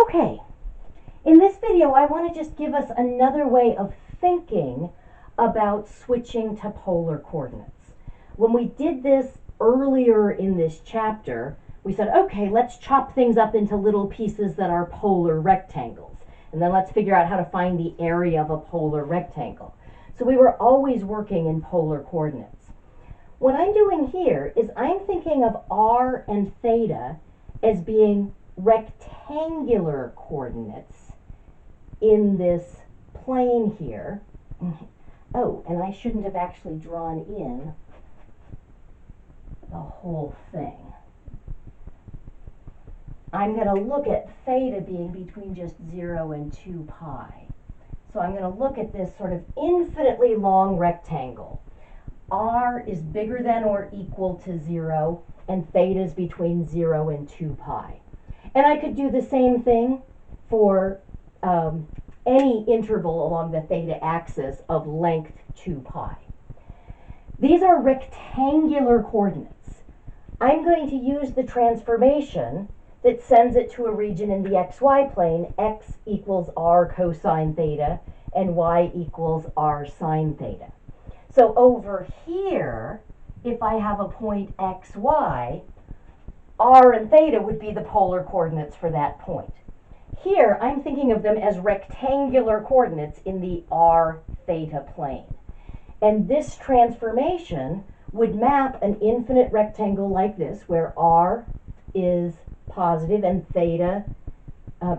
Okay, in this video I want to just give us another way of thinking about switching to polar coordinates. When we did this earlier in this chapter, we said, okay, let's chop things up into little pieces that are polar rectangles. And then let's figure out how to find the area of a polar rectangle. So we were always working in polar coordinates. What I'm doing here is I'm thinking of r and theta as being rectangular coordinates in this plane here. Oh, and I shouldn't have actually drawn in the whole thing. I'm going to look at theta being between just 0 and 2 pi. So I'm going to look at this sort of infinitely long rectangle. R is bigger than or equal to 0, and theta is between 0 and 2 pi. And I could do the same thing for any interval along the theta axis of length 2 pi. These are rectangular coordinates. I'm going to use the transformation that sends it to a region in the xy plane, x equals r cosine theta, and y equals r sine theta. So over here, if I have a point xy, r and theta would be the polar coordinates for that point. Here, I'm thinking of them as rectangular coordinates in the r theta plane. And this transformation would map an infinite rectangle like this, where r is positive and theta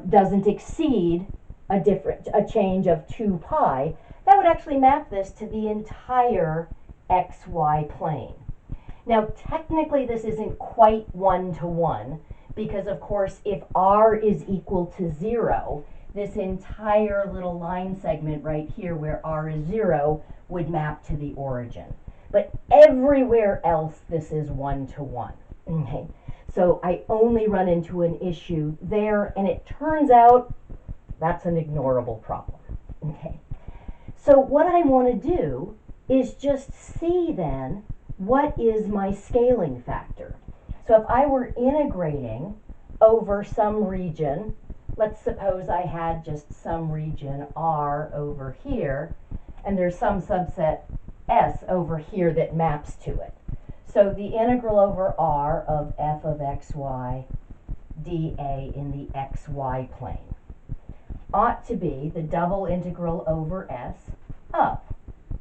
doesn't exceed a change of 2 pi. That would actually map this to the entire xy plane. Now, technically, this isn't quite one-to-one, because, of course, if r is equal to 0, this entire little line segment right here where r is 0 would map to the origin. But everywhere else, this is one-to-one. Okay. So I only run into an issue there, and it turns out that's an ignorable problem. Okay. So what I want to do is just see then what is my scaling factor. So if I were integrating over some region, let's suppose I had just some region r over here, and there's some subset s over here that maps to it. So the integral over r of f of xy dA in the xy plane ought to be the double integral over s of.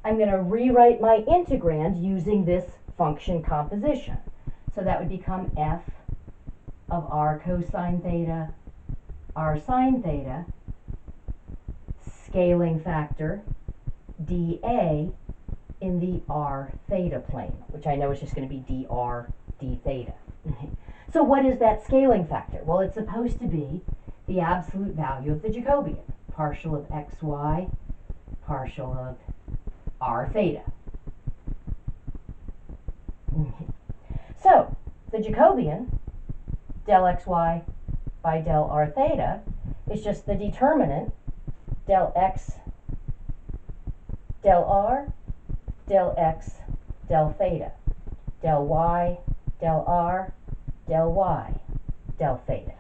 I'm going to rewrite my integrand using this function composition. So that would become f of r cosine theta, r sine theta, scaling factor dA in the r theta plane, which I know is just going to be dr d theta. So what is that scaling factor? Well, it's supposed to be the absolute value of the Jacobian, partial of xy, partial of r theta. So the Jacobian, del xy by del r theta, is just the determinant del x del r del x del theta, del y del r del y del theta.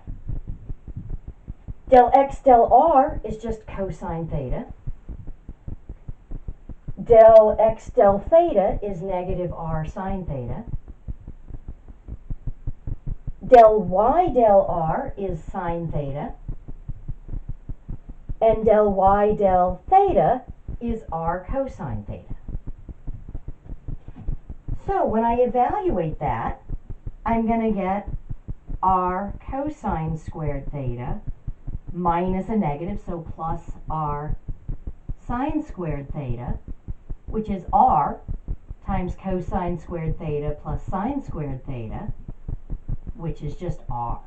Del x del r is just cosine theta. Del x del theta is negative r sine theta. Del y del r is sine theta. And del y del theta is r cosine theta. So when I evaluate that, I'm going to get r cosine squared theta minus a negative, so plus r sine squared theta, which is r times cosine squared theta plus sine squared theta, which is just r.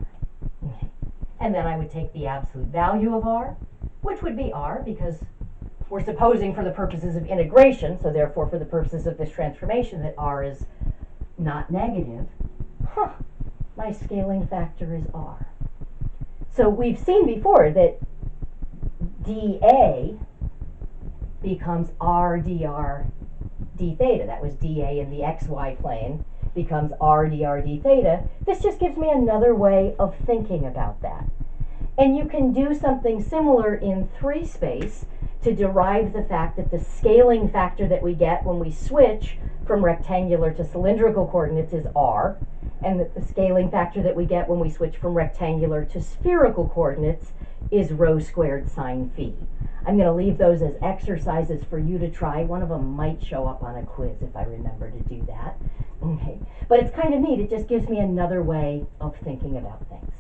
And then I would take the absolute value of r, which would be r, because we're supposing for the purposes of integration, so therefore for the purposes of this transformation, that r is not negative. My scaling factor is r. So we've seen before that dA becomes r dr d theta. That was dA in the xy plane, becomes r dr d theta. This just gives me another way of thinking about that. And you can do something similar in 3 space to derive the fact that the scaling factor that we get when we switch from rectangular to cylindrical coordinates is r, and that the scaling factor that we get when we switch from rectangular to spherical coordinates is rho squared sine phi. I'm going to leave those as exercises for you to try. One of them might show up on a quiz if I remember to do that. Okay, but it's kind of neat. It just gives me another way of thinking about things.